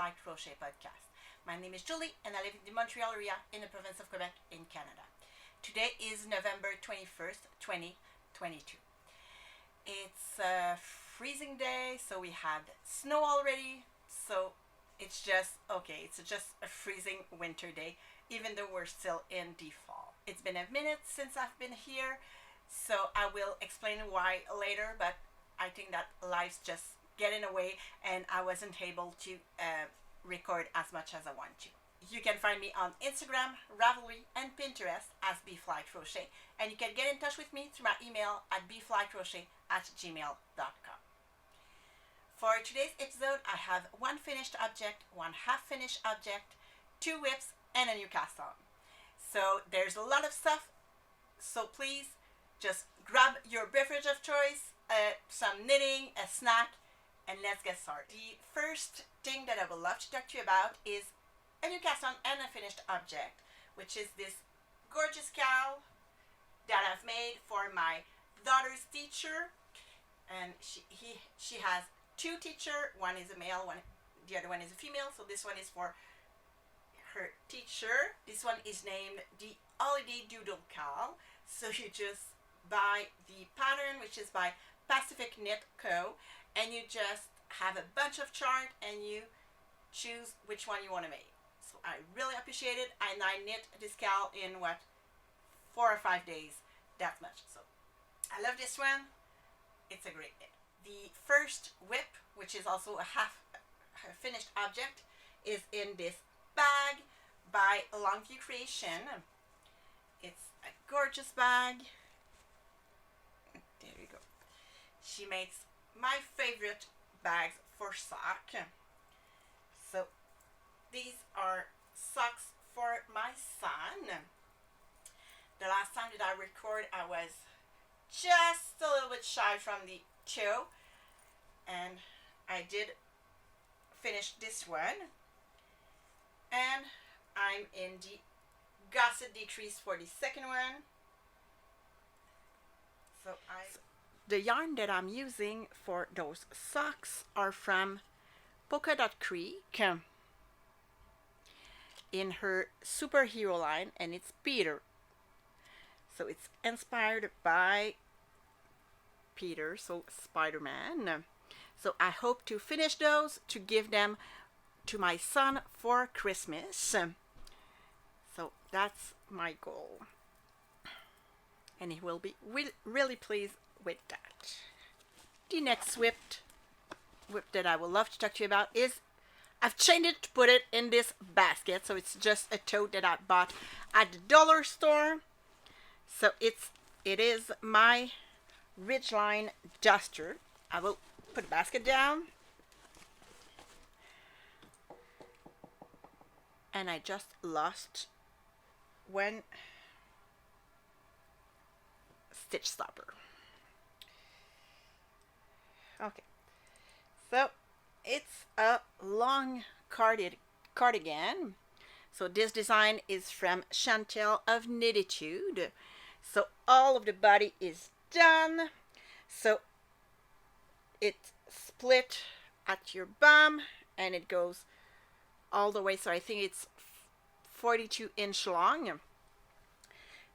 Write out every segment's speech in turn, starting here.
Bflycrochet podcast. My name is Julie and I live in the Montreal area in the province of Quebec in Canada. Today is November 21st, 2022. It's a freezing day, so we had snow already, so it's just a freezing winter day, even though we're still in the fall. It's been a minute since I've been here, so I will explain why later, but I think that life's just getting away and I wasn't able to record as much as I want to. You can find me on Instagram, Ravelry, and Pinterest as Bflycrochet, and you can get in touch with me through my email at bflycrochet@gmail.com. For today's episode, I have one finished object, one half-finished object, 2 whips, and a new cast on. So there's a lot of stuff, so please just grab your beverage of choice, some knitting, a snack, and let's get started. The first thing that I would love to talk to you about is a new cast on and a finished object, which is this gorgeous cowl that I've made for my daughter's teacher. And she has 2 teachers. One is a male, the other one is a female. So this one is for her teacher. This one is named the Holiday Doodle Cowl. So you just buy the pattern, which is by Pacific Knit Co. And you just have a bunch of chart and you choose which one you want to make. So I really appreciate it, and I knit this cowl in 4 or 5 days, that much. So I love this one. It's a great knit. The first whip, which is also a finished object, is in this bag by Longview Creation. It's a gorgeous bag. There you go. She makes my favorite bags for sock. So these are socks for my son. The last time that I recorded, I was just a little bit shy from the toe, and I did finish this one, and I'm in the gusset decrease for the second one. So the yarn that I'm using for those socks are from Polka Dot Creek in her superhero line, and it's Peter. So it's inspired by Peter, so Spider-Man. So I hope to finish those to give them to my son for Christmas. So that's my goal, and he will be really pleased with that. The next whip that I would love to talk to you about is, I've changed it to put it in this basket, so it's just a tote that I bought at the dollar store. So it is my Ridgeline duster. I will put the basket down, and I just lost one stitch stopper. Okay, so it's a long cardigan. So this design is from Chantel of Knititude. So all of the body is done. So it's split at your bum and it goes all the way. So I think it's 42-inch long.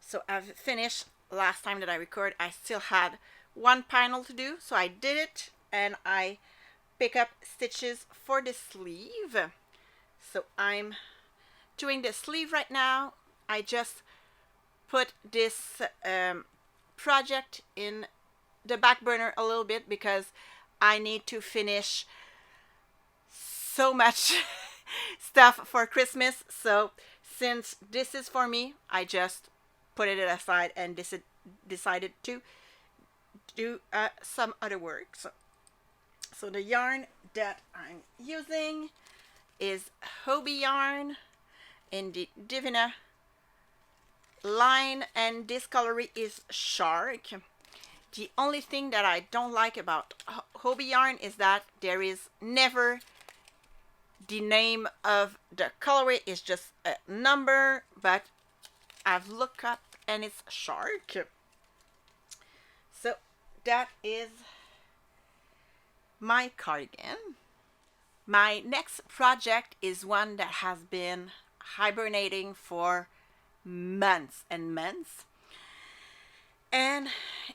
So I've finished. Last time that I recorded, I still had one panel to do, so I did it, and I pick up stitches for the sleeve. So I'm doing the sleeve right now. I just put this project in the back burner a little bit because I need to finish so much stuff for Christmas. So since this is for me, I just put it aside and decided to do some other work. So the yarn that I'm using is Hobie yarn in the Divina line, and this coloring is Shark. The only thing that I don't like about Hobie yarn is that there is never the name of the colorway. It's just a number, but I've looked up and it's Shark. So that is my cardigan. My next project is one that has been hibernating for months and months, and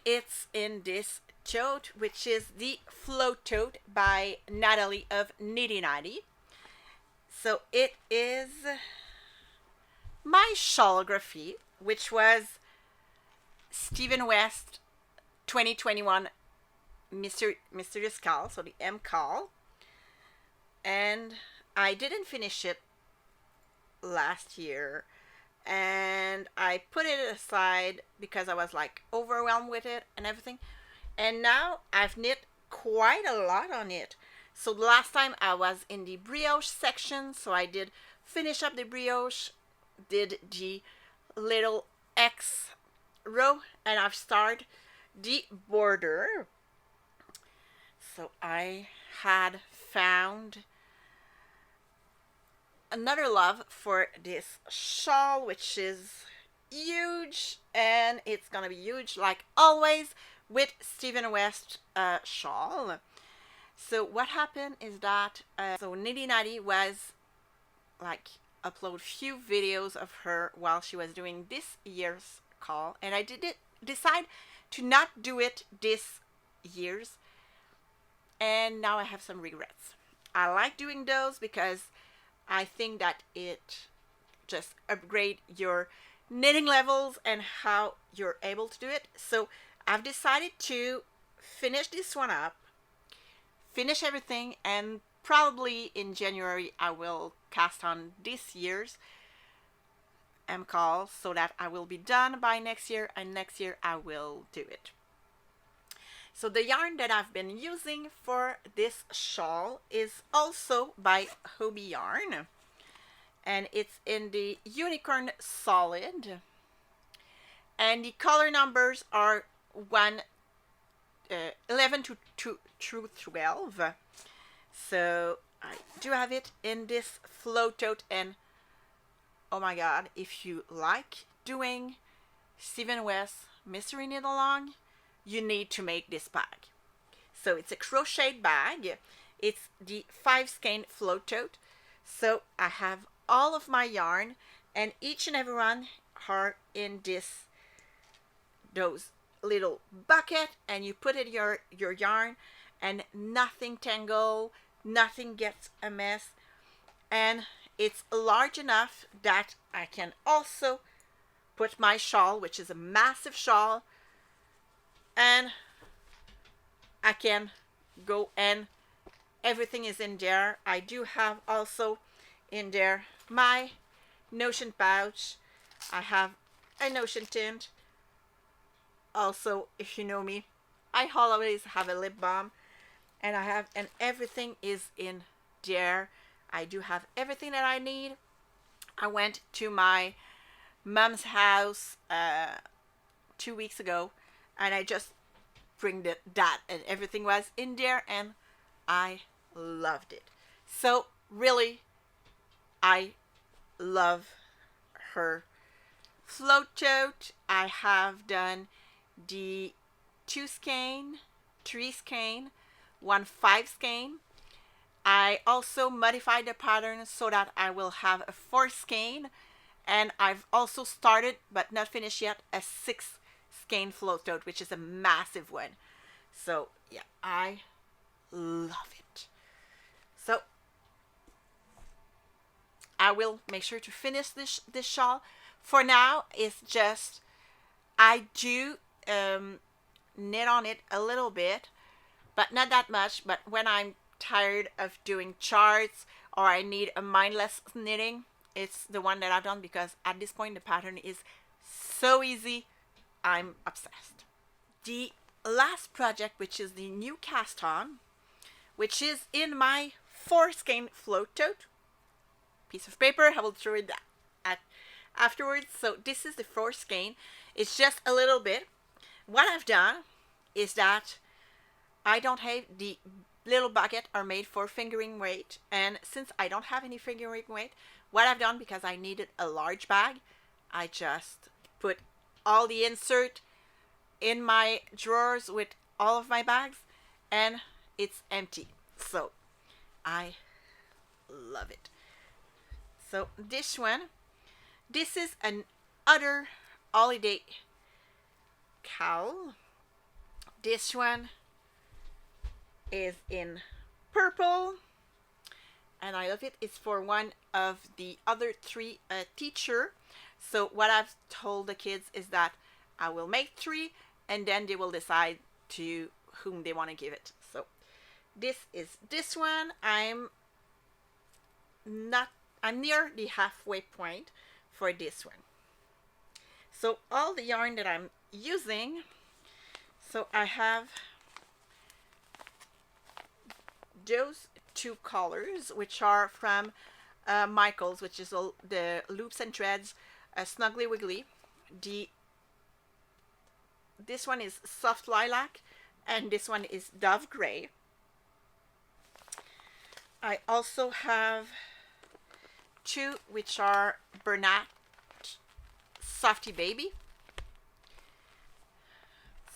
it's in this tote, which is the Float Tote by Natalie of Nitty Nighty. So it is my shawlography, which was Stephen West 2021 Mysterious Call, so the M Call. And I didn't finish it last year, and I put it aside because I was like overwhelmed with it and everything. And now I've knit quite a lot on it. So the last time I was in the brioche section, so I did finish up the brioche, did the little X row, and I've started the border. So I had found another love for this shawl, which is huge, and it's gonna be huge like always with Stephen West shawl. So what happened is that so Nitty Nighty was like upload few videos of her while she was doing this year's call, and I decide to not do it this year's, and now I have some regrets. I like doing those because I think that it just upgrade your knitting levels and how you're able to do it. So I've decided to finish this one up, finish everything, and probably in January I will cast on this year's call so that I will be done by next year, and next year I will do it. So the yarn that I've been using for this shawl is also by Hobby Yarn, and it's in the Unicorn Solid, and the color numbers are 11 through 12. So I do have it in this Float Tote, and oh my god, if you like doing Stephen West Mystery Knit Along, you need to make this bag. So it's a crocheted bag. It's the 5 skein Float Tote. So I have all of my yarn, and each and every one are in those little bucket, and you put in your yarn, and nothing tangle, nothing gets a mess, and it's large enough that I can also put my shawl, which is a massive shawl, and I can go, and everything is in there. I do have also in there my notion pouch. I have a notion tint. Also, if you know me, I always have a lip balm, and everything is in there. I do have everything that I need. I went to my mom's house 2 weeks ago, and I just bring that, and everything was in there, and I loved it. So really, I love her Float Tote. I have done the 2 skein, 3 skein, 1 5 skein. I also modified the pattern so that I will have a 4 skein, and I've also started but not finished yet a 6 skein Float Tote, which is a massive one. So yeah, I love it. So I will make sure to finish this shawl. For now, it's just I do knit on it a little bit, but not that much. But when I'm tired of doing charts or I need a mindless knitting, it's the one that I've done, because at this point the pattern is so easy. I'm obsessed. The last project, which is the new cast on, which is in my 4 skein Float Tote piece of paper. I will throw it afterwards. So this is the 4 skein. It's just a little bit. What I've done is that I don't have the little bucket are made for fingering weight, and since I don't have any fingering weight, what I've done, because I needed a large bag, I just put all the insert in my drawers with all of my bags, and it's empty. So I love it. So this one, this is an other holiday cowl. This one is in purple, and I love it. It's for one of the other three teacher. So what I've told the kids is that I will make three, and then they will decide to whom they want to give it. So this is this one. I'm near the halfway point for this one. So all the yarn that I'm using, so I have those two colors, which are from Michael's, which is the Loops and Threads Snuggly Wiggly. This one is Soft Lilac, and this one is Dove Gray. I also have two, which are Bernat Softy Baby.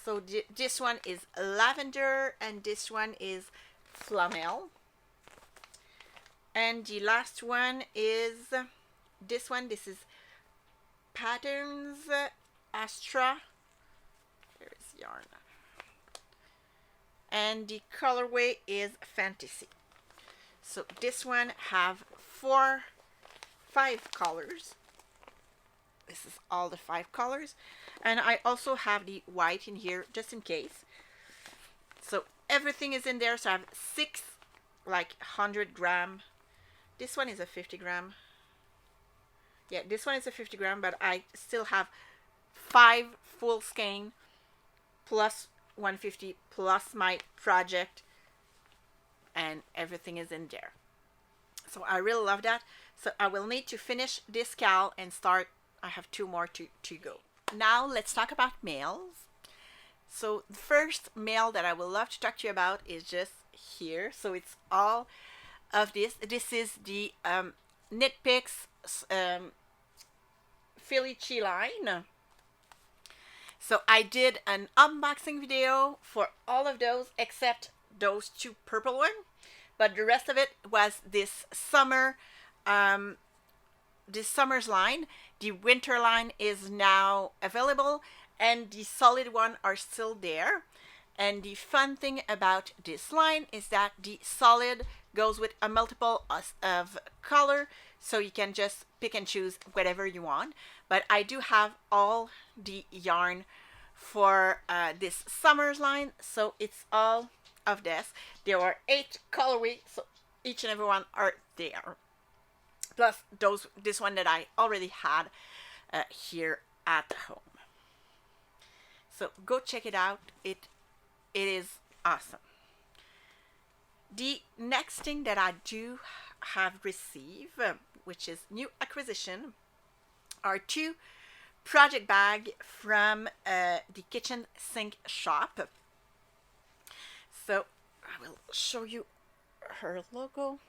So this one is Lavender, and this one is Flamel. And the last one is this one. This is Patterns Astra. There's yarn. And the colorway is Fantasy. So this one have 5 colors. This is all the 5 colors. And I also have the white in here just in case. So everything is in there. So I have 6 like 100-gram. This one is a 50-gram. Yeah, this one is a 50-gram, but I still have 5 full skein plus 150 plus my project, and everything is in there. So I really love that. So I will need to finish this cowl and start. I have 2 more to go. Now let's talk about males. So the first male that I would love to talk to you about is just here. So it's all of this. This is the Knit Picks Philly Chi line. So I did an unboxing video for all of those except those 2 purple ones, but the rest of it was this summer, this summer's line. The winter line is now available, and the solid one are still there. And the fun thing about this line is that the solid goes with a multiple of color, so you can just pick and choose whatever you want. But I do have all the yarn for this summer's line, so it's all of this. There are 8 colorways, so each and every one are there. Plus this one that I already had here at home. So go check it out. It is awesome. The next thing that I do have received, which is new acquisition, are 2 project bag from the kitchen sink shop. So I will show you her logo.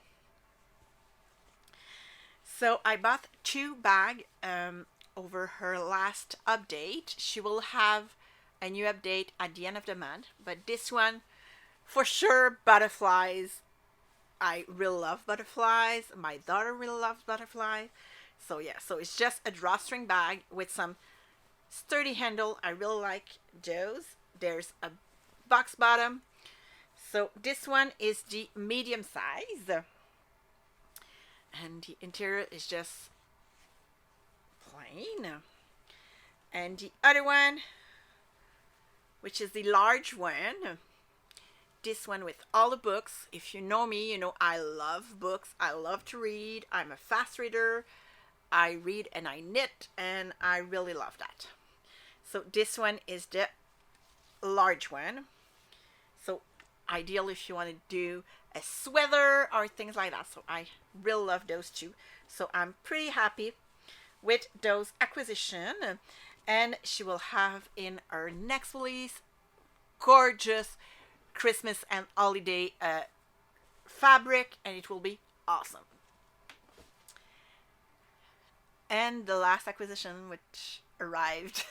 So I bought 2 bags over her last update. She will have a new update at the end of the month, but this one for sure, butterflies. I really love butterflies. My daughter really loves butterflies. So yeah, so it's just a drawstring bag with some sturdy handle. I really like those. There's a box bottom. So this one is the medium size, and the interior is just plain. And the other one, which is the large one, this one with all the books. If you know me, you know I love books. I love to read. I'm a fast reader. I read and I knit, and I really love that. So this one is the large one. So ideal if you want to do a sweater or things like that. So I really love those 2. So I'm pretty happy with those acquisition. And she will have in her next release gorgeous Christmas and holiday fabric, and it will be awesome. And the last acquisition, which arrived,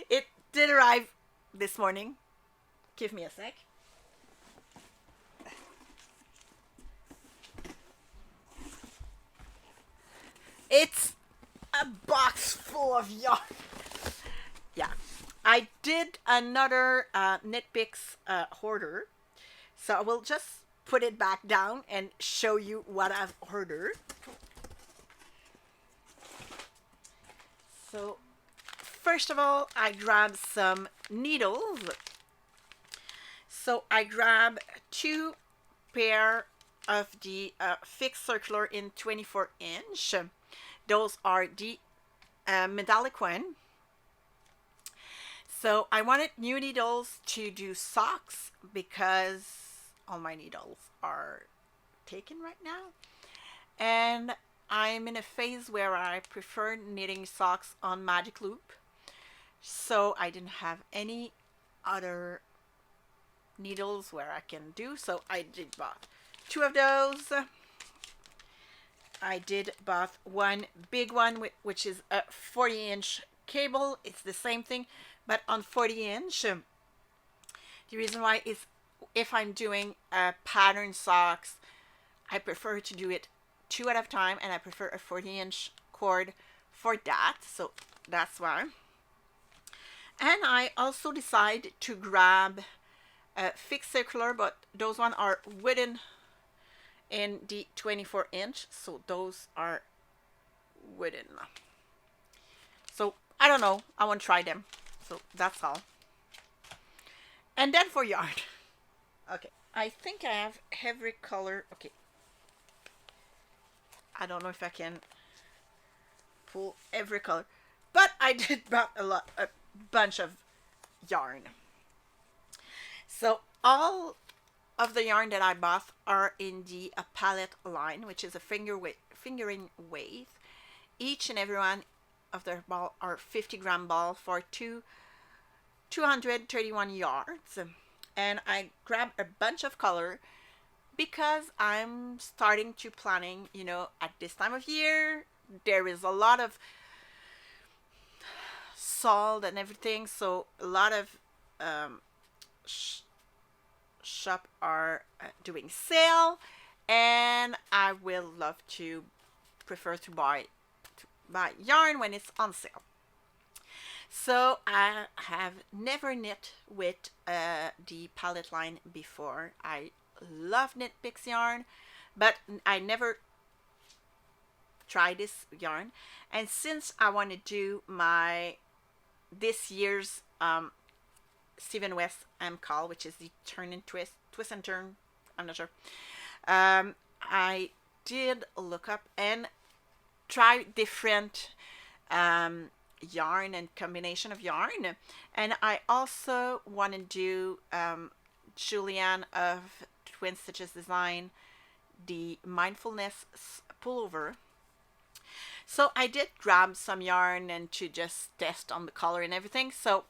it did arrive this morning. Give me a sec. It's a box full of yarn. Yeah, I did another Knit Picks order, so I will just put it back down and show you what I've ordered. So first of all, I grabbed some needles. So I grabbed 2 pair of the fixed circular in 24-inch. Those are the metallic one. So I wanted new needles to do socks because all my needles are taken right now. And I'm in a phase where I prefer knitting socks on magic loop. So I didn't have any other needles where I can do, so I did bought 2 of those. I did bought one big one which is a 40-inch cable. It's the same thing but on 40-inch. The reason why is if I'm doing pattern socks, I prefer to do it 2 at a time, and I prefer a 40-inch cord for that, so that's why. And I also decided to grab fixed circular, but those one are wooden in the 24-inch, so those are wooden. So I don't know, I want to try them, so that's all. And then for yarn, okay, I think I have every color. Okay, I don't know if I can pull every color, but I did buy a bunch of yarn. So all of the yarn that I bought are in the palette line, which is a fingering weight. Each and every one of their ball are 50-gram ball for 231 yards. And I grabbed a bunch of color because I'm starting to planning, you know, at this time of year there is a lot of salt and everything, so a lot of shop are doing sale, and I will love to prefer to buy yarn when it's on sale. So I have never knit with the palette line before. I love Knit Picks yarn, but I never tried this yarn. And since I want to do this year's Stephen West call, which is the turn and twist and turn, I'm not sure, I did look up and try different yarn and combination of yarn, and I also want to do Julianne of Twin Stitches Design, the mindfulness pullover. So I did grab some yarn and to just test on the color and everything. So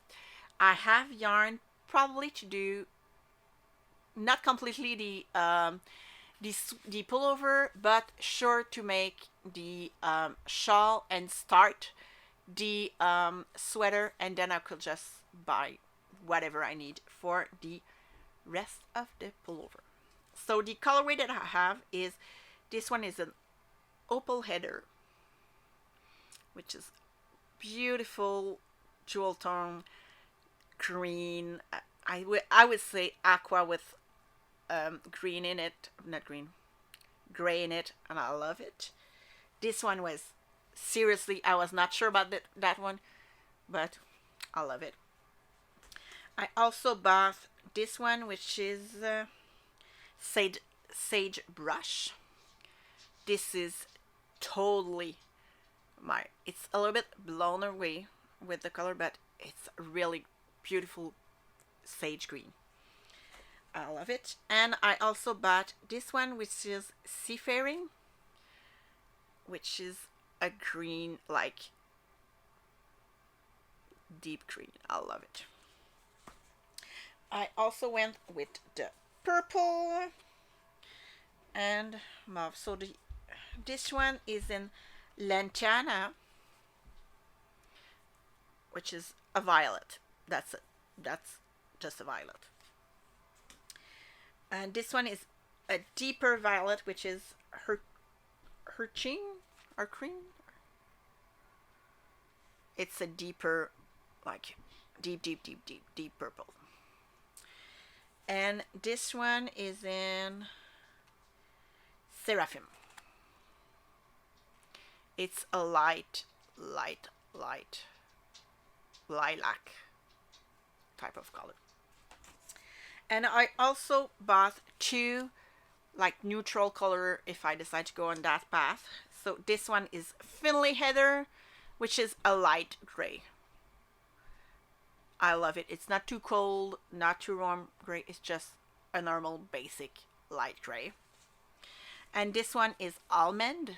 I have yarn probably to do not completely the pullover, but sure to make the shawl and start the sweater, and then I could just buy whatever I need for the rest of the pullover. So the colorway that I have is, this one is an opal heather, which is beautiful jewel tone green. I would say aqua with green in it, not green, gray in it, and I love it. This one was, seriously, I was not sure about that one, but I love it. I also bought this one, which is sage brush. This is totally it's a little bit blown away with the color, but it's really beautiful sage green. I love it. And I also bought this one, which is seafaring, which is a green, like deep green. I love it. I also went with the purple and mauve. So this one is in Lantana, which is a violet. That's it. That's just a violet. And this one is a deeper violet, which is her cream. It's a deeper, like deep purple. And this one is in Seraphim. It's a light lilac type of color. And I also bought two like neutral color if I decide to go on that path. So this one is Finley Heather, which is a light gray. I love it. It's not too cold, not too warm gray. It's just a normal basic light gray. And this one is Almond,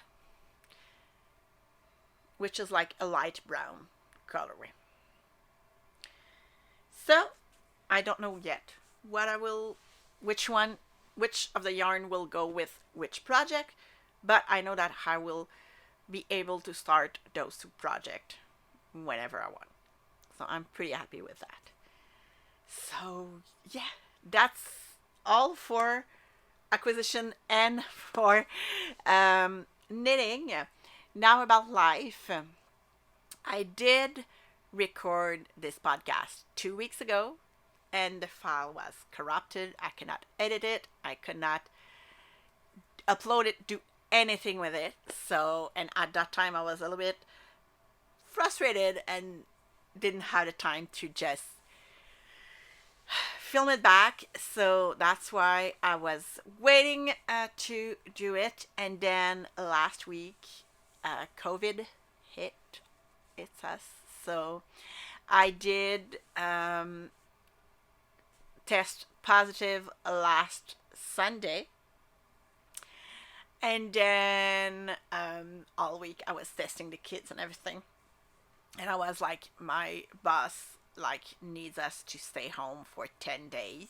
which is like a light brown colorway. So I don't know yet which of the yarn will go with which project, but I know that I will be able to start those two projects whenever I want. So I'm pretty happy with that. So yeah, that's all for acquisition and for knitting. Now about life. I did record this podcast 2 weeks ago, and the file was corrupted. I cannot edit it. I could not upload it, do anything with it. So, and at that time I was a little bit frustrated and didn't have the time to just film it back. So that's why I was waiting to do it. And then last week, COVID hit us. So I did test positive last Sunday. And then all week I was testing the kids and everything. And I was like, my boss needs us to stay home for 10 days.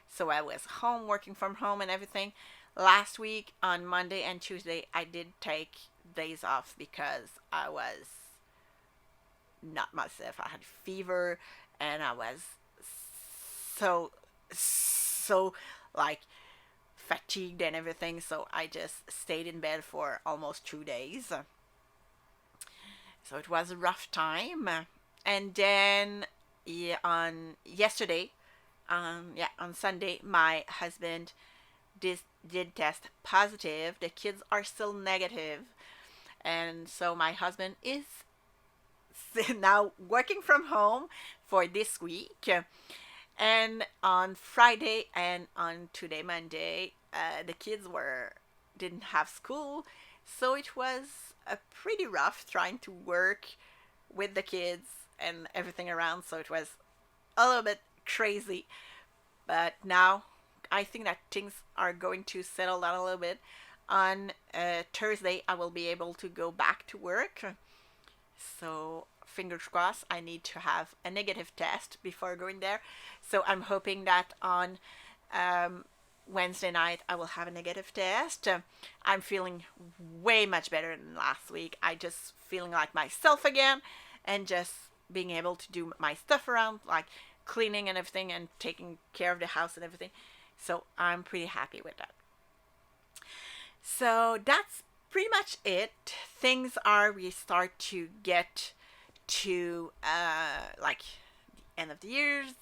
So I was home, working from home and everything. Last week on Monday and Tuesday, I did take days off because I was not myself. I had fever and I was so like fatigued and everything. So I just stayed in bed for almost 2 days. So it was a rough time. And then on Sunday, my husband did test positive. The kids are still negative. And so my husband is now working from home for this week. And on Friday and on today, Monday, the kids didn't have school. So it was pretty rough trying to work with the kids and everything around. So it was a little bit crazy. But now I think that things are going to settle down a little bit. On Thursday, I will be able to go back to work. So fingers crossed, I need to have a negative test before going there. So I'm hoping that on Wednesday night I will have a negative test. I'm feeling way much better than last week. I just feeling like myself again and just being able to do my stuff around, like cleaning and everything and taking care of the house and everything. So I'm pretty happy with that. So that's pretty much it. We start to get to like the end of the years,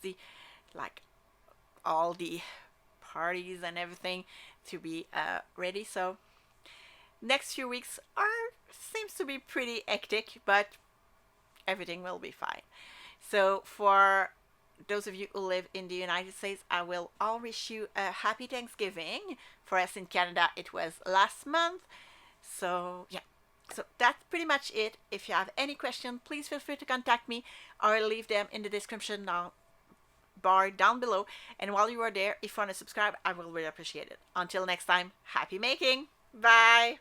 all the parties and everything to be ready. So next few weeks seems to be pretty hectic, but everything will be fine. So for those of you who live in the United States, I will all wish you a happy Thanksgiving. For us in Canada, it was last month. So yeah, so that's pretty much it. If you have any questions, please feel free to contact me or leave them in the description bar down below. And while you are there, if you want to subscribe, I will really appreciate it. Until next time, happy making. Bye.